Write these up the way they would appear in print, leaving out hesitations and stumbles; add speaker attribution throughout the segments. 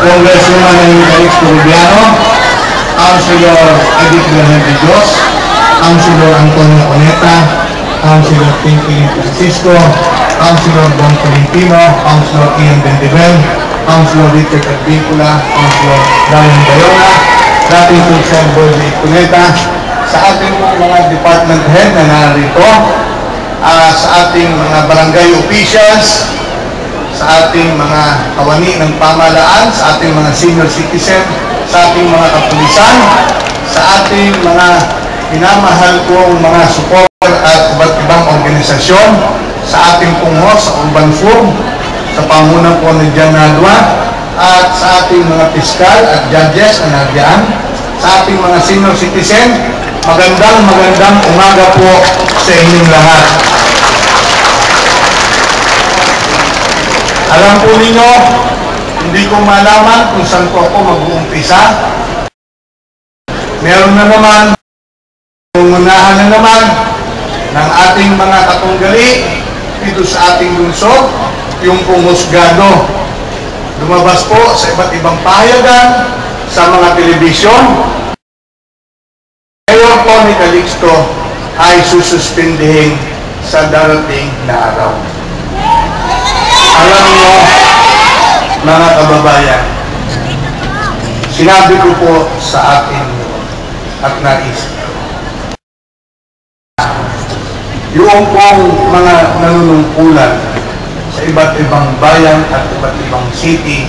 Speaker 1: Congresswoman Felix Peruviano, Councilor Edith Bernal-Dios, Councilor Antonio Oneta, Councilor Pinky Francisco, Councilor Bon Tolentino, Councilor Ian Bendibel, Councilor Richard Advíncula, Councilor Brian Bayona, dating Sultan Boy Cuneta, sa ating mga department head na narito, sa ating mga barangay officials, sa ating mga kawani ng pamahalaan, sa ating mga senior citizen, sa ating mga kapulisan, sa ating mga minamahal kong mga supporter at iba't ibang organisasyon, sa ating pungho sa Urban Forum, sa pamunan po ni Jan Nadwa, at sa ating mga piskal at judges na nadiyan, sa ating mga senior citizen, magandang umaga po sa inyong lahat. Alam po ninyo, hindi ko malaman kung saan po ako mag-uumpisa. Meron na naman, umunahan na naman ng ating mga katunggali dito sa ating lungsod, yung pumusgado. Lumabas po sa iba't ibang pahayagan, sa mga telebisyon. Mayor Tony Calixto ay sususpindihin sa darating na araw. Alam nyo, mga kababayan, sinabi ko po sa atin at naisip, yung pong mga nanunungkulan sa iba't ibang bayan at iba't ibang city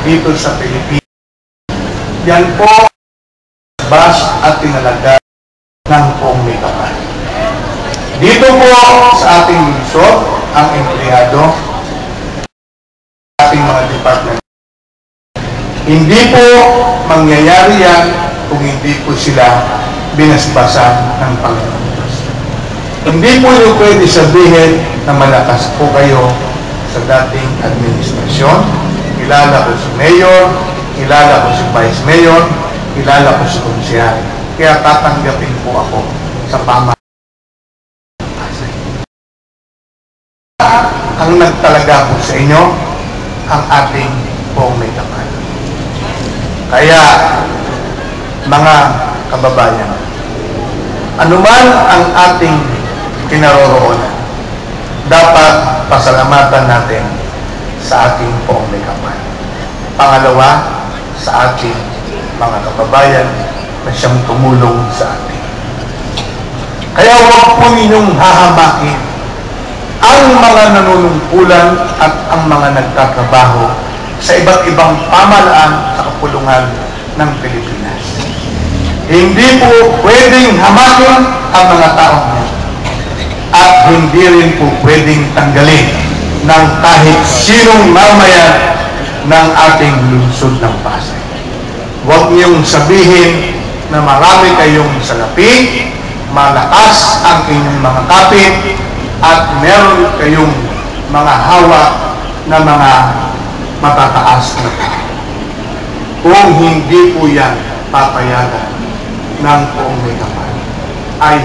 Speaker 1: dito sa Pilipinas, yan po bas at tinalaga ng pong may kapal. Dito po sa ating lungsod, ang empleyado, ating mga department, hindi po mangyayari yan kung hindi po sila binasbasan ng Panginoon Diyos. Hindi po yung pwede sabihin na malakas po kayo sa dating administrasyon. Kilala ko si Mayor, kilala ko si Vice Mayor, kilala ko si Konsehal. Kaya tatanggapin po ako sa pamahalaan. Ang nagtalaga po sa inyo, ang ating pong may kapal. Kaya, mga kababayan, anuman ang ating kinaroroonan, dapat pasalamatan natin sa ating pong may kapal. Pangalawa, sa ating mga kababayan na siyang tumulong sa atin. Kaya huwag po ninyong hahamakin ang mga nanunungkulan at ang mga nagtatrabaho sa iba't ibang pamahalaan sa kapulungan ng Pilipinas. Hindi po pwedeng hamakin ang mga taong yan. At hindi rin po pwedeng tanggalin ng kahit sinong mamayan ng ating lungsod ng Pasay. Huwag niyong sabihin na marami kayong salapi, malakas ang inyong mga kapit, at meron kayong mga hawak na mga matataas na tao. Kung hindi po yan papayagan ng poong may kapal, ay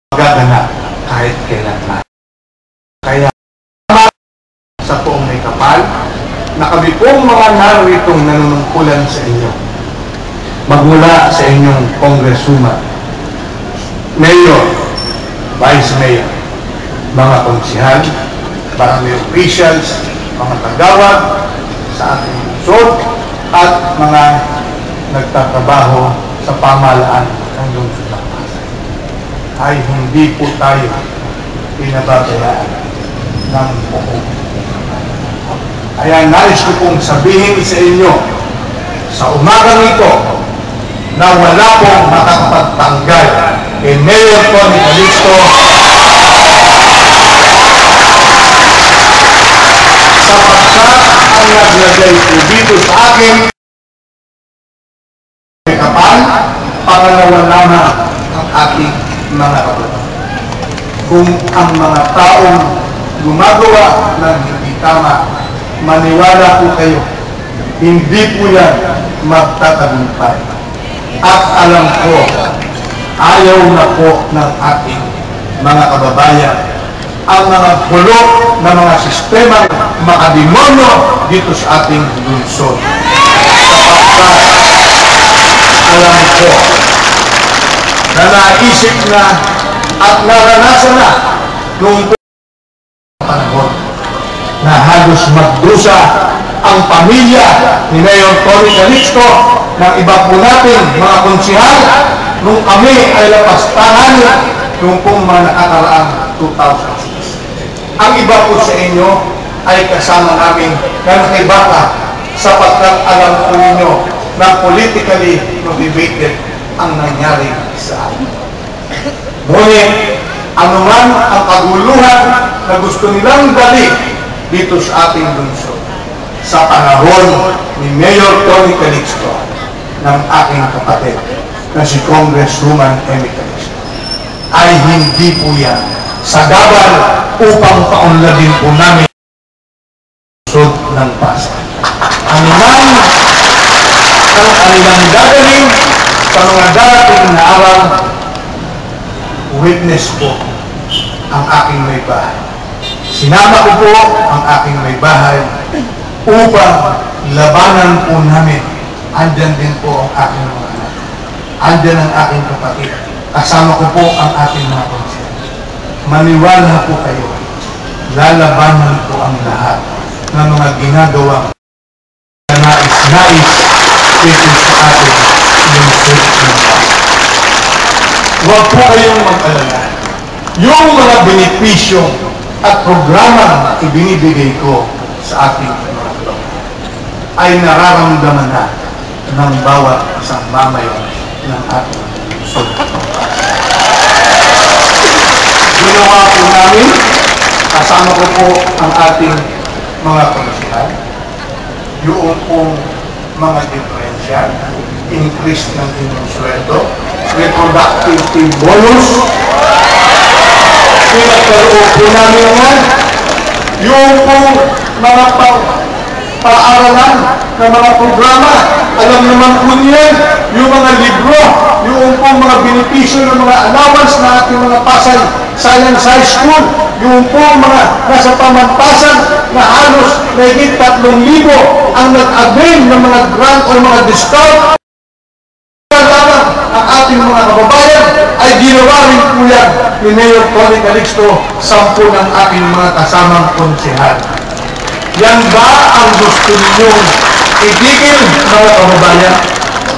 Speaker 1: magaganap kahit kailan. Kaya sa poong may kapal, na kami pong mga naritong nanunungkulan sa inyo, magmula sa inyong congresswoman, mayor, vice mayor, mga konsehal, barangay officials, mga tagawad sa ating lungsod, at mga nagtatrabaho sa pamahalaan ng lungsod ng Pasay, ay hindi po tayo pinababayaan ng buong. Kaya nais ko pong sabihin sa inyo sa umaga nito na wala pong makakapagtanggal kay Mayor Tony Calixto sapagkat ang naglagay po dito sa akin may kapal, pangalawa lamang ang aking mga kapatid. Kung ang mga taong gumagawa ng hindi tama, maniwala po kayo, hindi po yan magtatagumpay. At alam ko, ayaw na po ng ating mga kababayan ang mga bulok na mga sistema makademonyo dito sa ating lungsod. Sapagkat alam ko na naisip na at naranasan na noong panahon na halos magdusa ang pamilya ni Mayor Tony Calixto ng iba po natin mga konsihal nung kami ay lapastangan nung pong mga nakakaraang 2006. Ang iba po sa inyo ay kasama namin na nakibaka sapagkat alam po ninyo na politically motivated ang nangyari sa amin. Ngunit anuman ang kaguluhan na gusto nilang dali dito sa ating lungsod sa panahon ni Mayor Tony Calixto ng aking kapatid na si Congresswoman Amy Calixto ay hindi po yan sagaban upang paunladin po namin lungsod ng Pasay. Anuman ang kanilang gagawin sa mga darating na araw, witness po ang aking may bahay. Sinama ko po ang aking may bahay upang labanan po namin. Andyan din po ang aking mga anak. Andyan ang aking kapatid. Kasama ko po ang aking mga konsihal. Maniwala po kayo. Lalabanan po ang lahat ng mga ginagawang nais-nais dito sa ating lungsod ng Pasay. Huwag po kayong mag-alala. Yung mga benepisyo at programa na ibinibigay ko sa ating mga tao ay nararamdaman na ng bawat isang mamayan ng ating lungsod ng Pasay. Ginawa po namin, kasama ko po ang ating mga konsihal, yung pong mga differential, increase ng inyong sweldo, reproductive bonus, pinagkaroon po namin nga, yung pong mga paaralan na mga programa, alam naman po niyan, yung mga libro, yung pong mga benepisyo ng mga allowance na ating mga Pasay Science High School, yung pong mga nasa pamantasan na halos mahigit 3,000 ang nag-avail ng mga grant o mga discount. Ang ating mga kababayan ay ginawa rin po yan ni Mayor Tony Calixto, 10 ng ating mga kasamang konsihal. Yan ba ang gusto ninyong itigil, mga kababayan?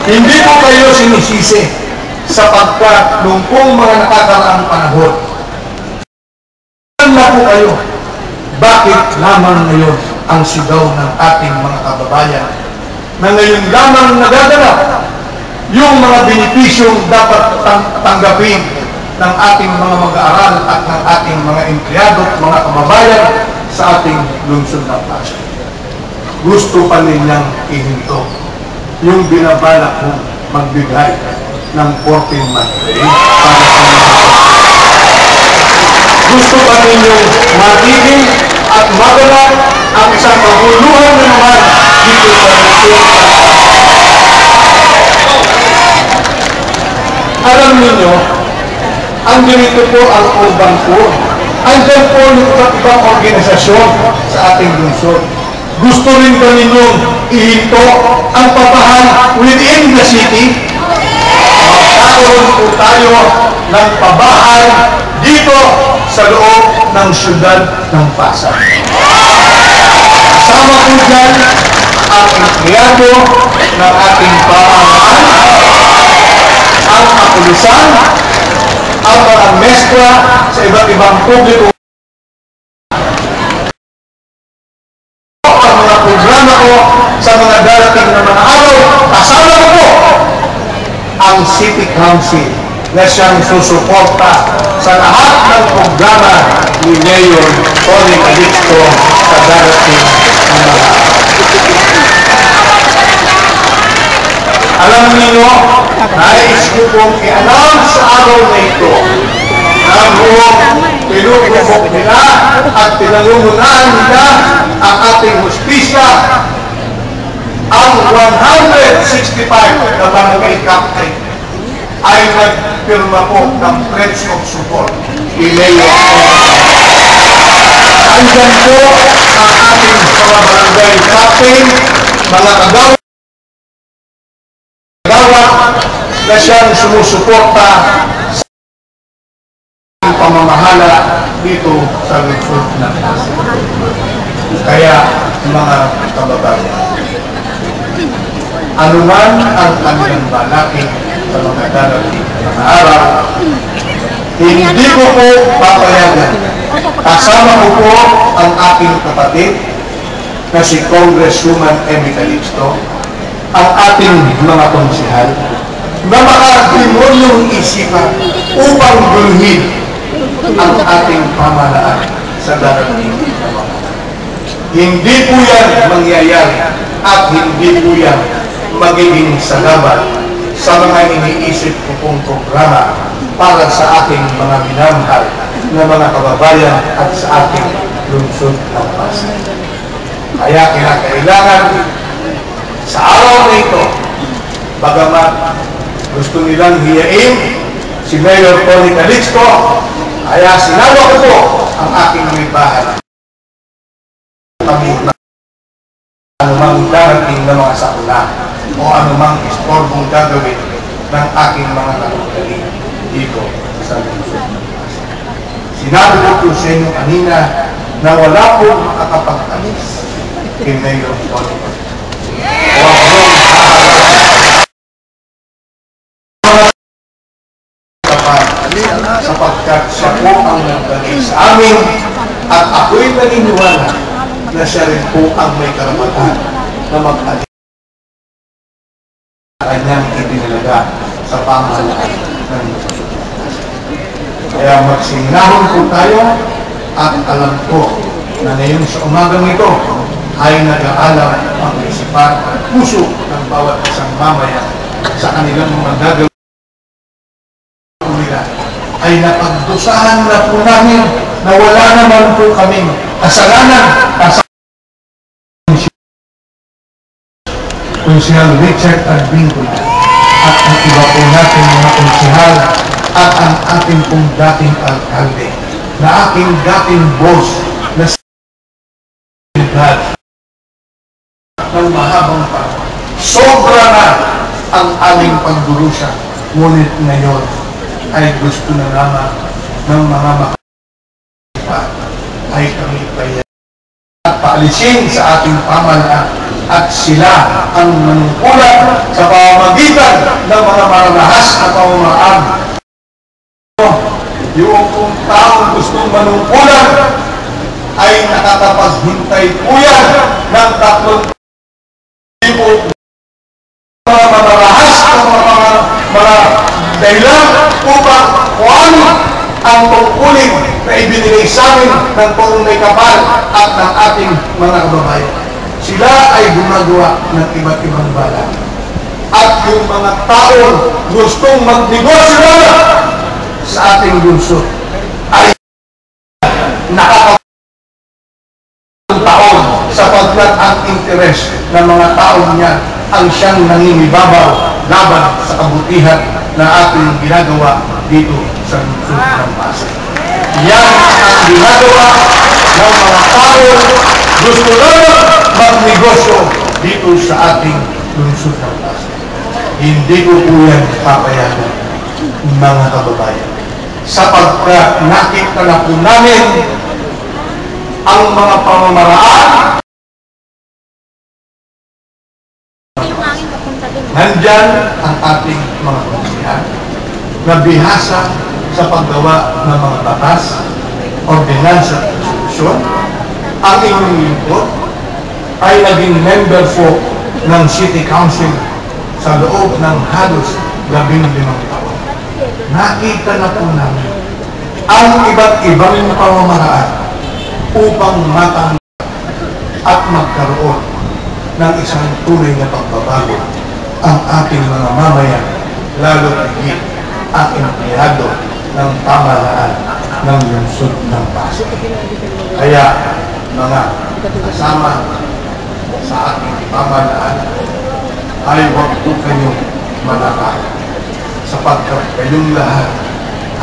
Speaker 1: Hindi po kayo sinisisi sapagkat nung pong mga nakakaraang panahon. Na po kayo, bakit lamang ngayon ang sigaw ng ating mga kababayan na ngayon lamang nagaganap yung mga benepisyong dapat tanggapin ng ating mga mag-aaral at ng ating mga empleyado at mga kababayan sa ating lungsod ng Pasay. Gusto pa ninyang ihinto yung binabalak kong magbigay ng 14-month pay para sa mga gusto pa ninyong matigil at maganap ang isang kaguluhan na naman dito sa lungsod. Alam ninyo, ang ganito po ang urban poor. Andyan po yung ibang organisasyon sa ating lungsod. Gusto rin ba ninyong ihinto ang pabahan within the city? Magkakaroon po tayo ng pabahan dito sa loob ng syudad ng Pasay. Kasama po dyan ang empleyado ng ating pamahalaan, ang kapulisan, ang mga mestra sa iba't ibang publiko. Ang mga programa ko sa mga darating na mga araw, kasama ko po ang City Council na siyang susuporta sa lahat ng programa ni Mayor Tony Calixto sa darating na mga araw. Alam niyo, nais ko pong i-announce sa araw na ito na buong pinupupok nila at pinangungunahan nila ang ating hustisya, ang 165 na barangay captain ay nagpirma po ng pledge of support kay Mayor. Andyan po ang ating barangay captain, mga kagawad na siyang sumusuporta sa pamamahala dito sa lungsod ng Pasig. Kaya, mga kababayan, anuman ang kanilang balakid sa mga darating na araw, hindi ko po papayagan. Kasama ko po ang aking kapatid na si Congresswoman Amy Calixto, ang ating mga konsihal, na makademonyong isipan upang guluhin ang ating pamahalaan sa darating na mga. Hindi po yan mangyayari at hindi po yan magiging salamat sa mga iniisip ko pong programa para sa ating mga minamahal na mga kababayan at sa ating lungsod ng Pasig. Kaya kinakailangan sa araw na ito, bagamat gusto nilang hiyain si Mayor Tony Calixto, kaya sinawa ko po ang aking libahan. Kami anumang darating na mga sakuna o anumang istorbong gagawin ng aking mga nalugali dito sa lungsod ng Pasig. Sinabi ko po sa inyo kanina na wala po makakapag-alis kay Mayor Tony Calixto. Sapagkat siya po ang nagbigay sa amin at ako'y naniniwala na siya rin po ang may karapatan na mag-alis sa kanyang itinalaga sa pamahalaan ng lungsod. Kaya magsinahon po tayo at alam ko na ngayon sa umagang ito ay nag-aalam ang isipan at puso ng bawat isang mamayan sa kanilang mga gagawin ay napagdusahan na po namin na wala naman po kaming kasalanan Konsihal Richard Albincoy at ang iba po natin mga konsihal at ang ating pong dating alkalde na aking dating boss na ng mahabang panahon. Sobra na ang aming pagdurusa, ngunit ngayon ay gusto na naman ng mga makakita ay kami kaya at paalisin sa ating pamahalaan at sila ang manungkulan sa pamamagitan ng mga maranahas na pamamaraan. Yung kung taong gustong manungkulan ay nakakapaghintay po yan ng 3,000 mga maranahas na mga dahilan upang kung ano ang tungkulin na ibinigay sa amin ng Panginoon may kapal at ng ating mga kababayan. Sila ay gumagawa ng iba't ibang balak. At yung mga taong gustong magnegosyo sa ating lungsod ay taon sapagkat ang interes ng mga taong niya ang siyang nangingibabaw laban sa kabutihan na ating ginagawa dito sa lungsod ng Pasig. Yan ang ginagawa ng mga taong gusto lang magnegosyo dito sa ating lungsod ng Pasig. Hindi ko po yan papayagan, mga kababayan. Sapagkat nakita na po namin ang mga pamamaraan nandyan ang ating mga konsihan na bihasa sa paggawa ng mga batas, ordinansa at solusyon. Ang inyong lingkod ay naging member po ng City Council sa loob ng halos 15 taon. Nakita na po namin ang iba't ibang pamamaraan upang matanggap at magkaroon ng isang tunay na pagbabago ang ating mga mamayan, lalo higit ang empleyado ng pamahalaan ng lungsod ng Pasig. Kaya mga kasama sa ating pamahalaan ay huwag po kayong malakad sapagkat kayong lahat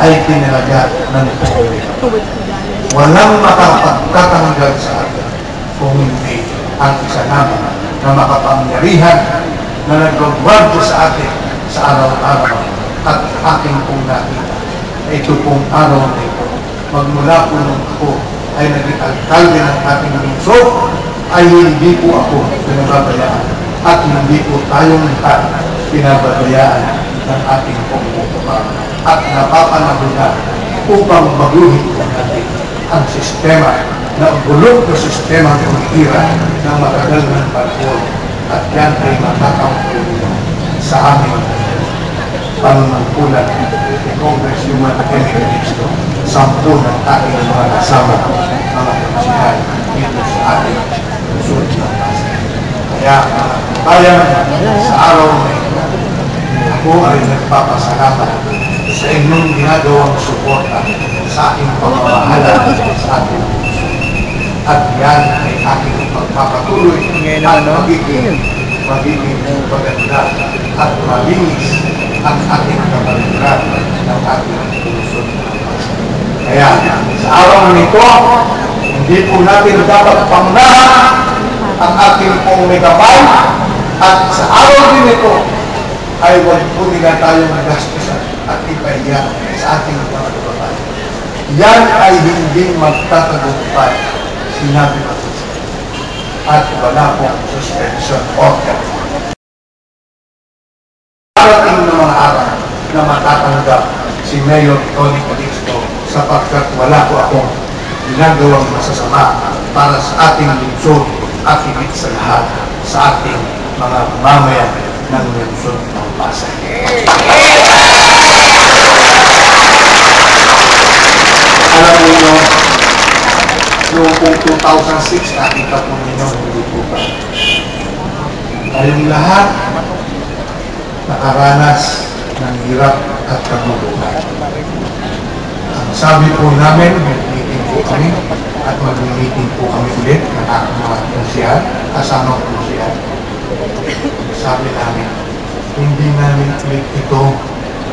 Speaker 1: ay tinalaga ng Panginoon. Walang makapagtatanggal sa atin kung hindi ang isa namin na makapangyarihan na nagwagwardya sa atin sa araw-araw at aking pong nakita. Ito pong araw na ito, magmula po nung ako ay naging alkalde ng ating lungsod, ay hindi po ako pinababayaan at hindi po tayong lahat pinababayaan ng ating pagmumukha at napapanahon na upang baguhin natin ang sistema na bulok na sistema ng umiira ng matagal ng panahon at yan ay matatangkulin sa aming panunungkulan ni Congresswoman Amy Calixto, 10 ng ating mga kasama mga konsihan dito sa ating lungsod ng Pasay. Kaya bayan sa araw na ito, ako ay nagpapasalamat sa inyong ginagawang suporta sa aking pamamahala sa ating lungsod. At yan ay aking pagpapatuloy at magiging maganda at malinis ang ating kabaligran ng ating lungsod. Kaya sa araw nito, hindi po natin dapat pangnahan ang ating pong megapay at sa araw din ito ay huwag po nila tayong nagastusan at ipahiya sa ating mga kababayan. Yan ay hindi magtatagumpay, sinabi ko. At wala pong suspension order. Parating ng mga araw na matatanggap si Mayor Tony Calixto sapagkat wala po akong ginagawang masasama para sa ating lungsod at higit sa lahat sa ating mga mamayan ng lungsod ng Pasay. Alam niyo, noong 2006, nakita po ninyo hindi po ba? Tayong lahat nakaranas ng hirap at kagugulan. Ang sabi po namin, mag-meeting po kami at mag-meeting po kami ulit ng aking mga konsihan, kasama konsihan. Sabi namin, hindi namin ulit ito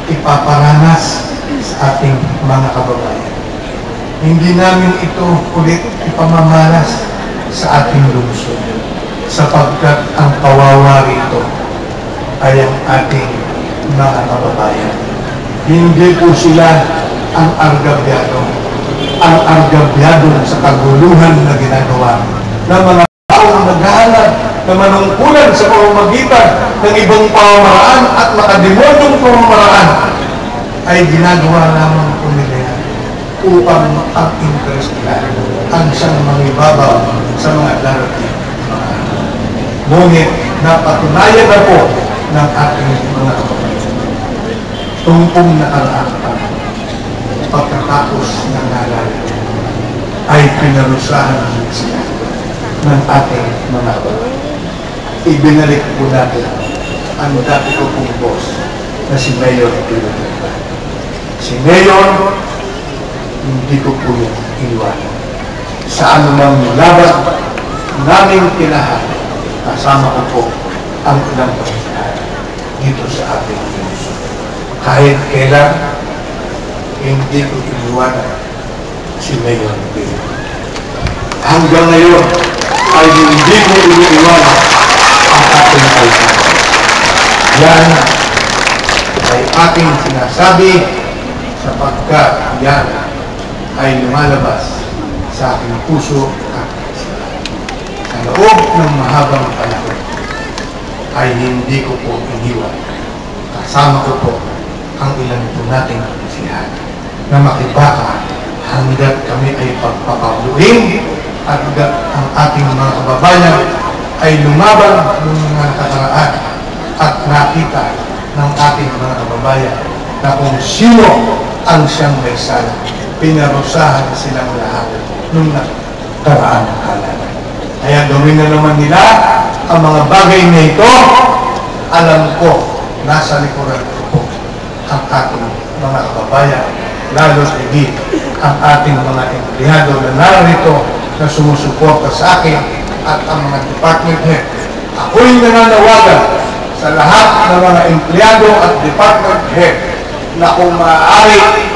Speaker 1: ipaparanas sa ating mga kababayan. Hindi namin ito ulit ipamamalas sa ating lungsod sapagkat ang kawawa rito ay ang ating mga kababayan. Hindi po sila ang argabyado. Ang argabyado sa kaguluhan na ginagawa ng mga taong naghahanap na manungkulan sa pamamagitan ng ibang pamamaraan at makademonyong pamamaraan ay ginagawa lamang po nila yan upang ang interest nila ang siyang mangibabaw sa mga darating. Ngunit napatunayan na po ng ating mga kababayan. Tungkong nakaraang pagkatapos ng nalala ay pinarusahan sila ng ating mga kababayan. Ibinalik po natin ang dati ko pong boss na si Mayor Pilipina. Si Mayor, hindi ko po yung iniwanan. Sa anumang laban namin kinahan, kasama ko po ang ilang pagkakaan dito sa ating lungsod. Kahit kailan, hindi ko iniwanan si Mayor Pilipina. Hanggang ngayon ay hindi ko iniwanan ang ating alkalde. Yan ay ating sinasabi sapagkat yan ay lumalabas sa aking puso at sa loob ng mahabang panahon ay hindi ko po iniwan. Kasama ko po ang ilan po nating konsihan na makibaka hanggat kami ay pagpapabluhin at hanggat ang ating mga kababayan ay lumaban ng mga nakakaraan at nakita ng ating mga kababayan na kung sino ang siyang may sala. Pinarusahan silang lahat nung nakaraan ng halalan. Kaya gawin na naman nila ang mga bagay na ito. Alam ko, nasa likuran ko po ang ating mga kababayan, lalo higit ang ating mga empleyado na narito na sumusuporta sa akin at ang mga department head. Ako'y nananawagan sa lahat ng mga empleyado at department head na kung maaari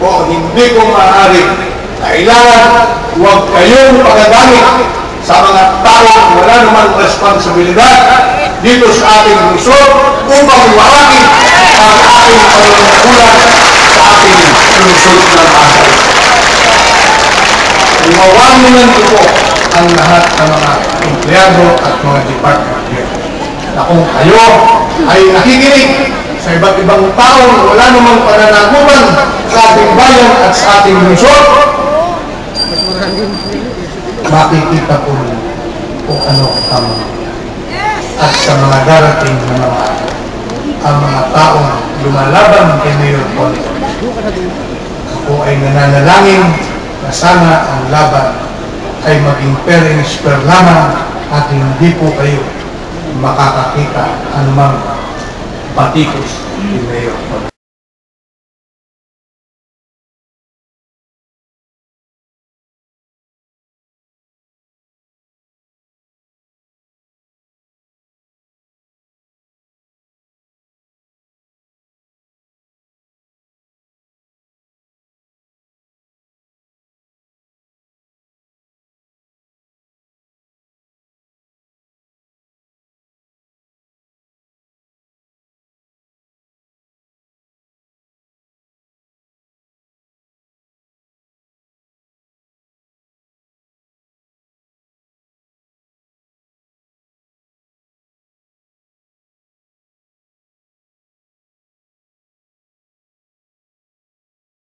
Speaker 1: o hindi ko maaari, kailangan huwag kayong pagagamit sa mga taong wala namang responsibilidad dito sa ating lungsod upang iwaraki ang ating panunungkulan sa ating lungsod ng Pasay. Iwawanan ko po ang lahat ng mga empleyado at mga department head na kung kayo ay nakikinig sa iba't ibang tao na wala namang pananagutan sa ating bayan at sa ating lungsod, makikita po kung ano ang at sa mga darating na ang mga taong lumalaban kay Mayor Paul. Ako ay nananalangin na sana ang laban ay maging fair and square lamang at hindi po kayo makakakita anumang patikos ni Mayor Paul.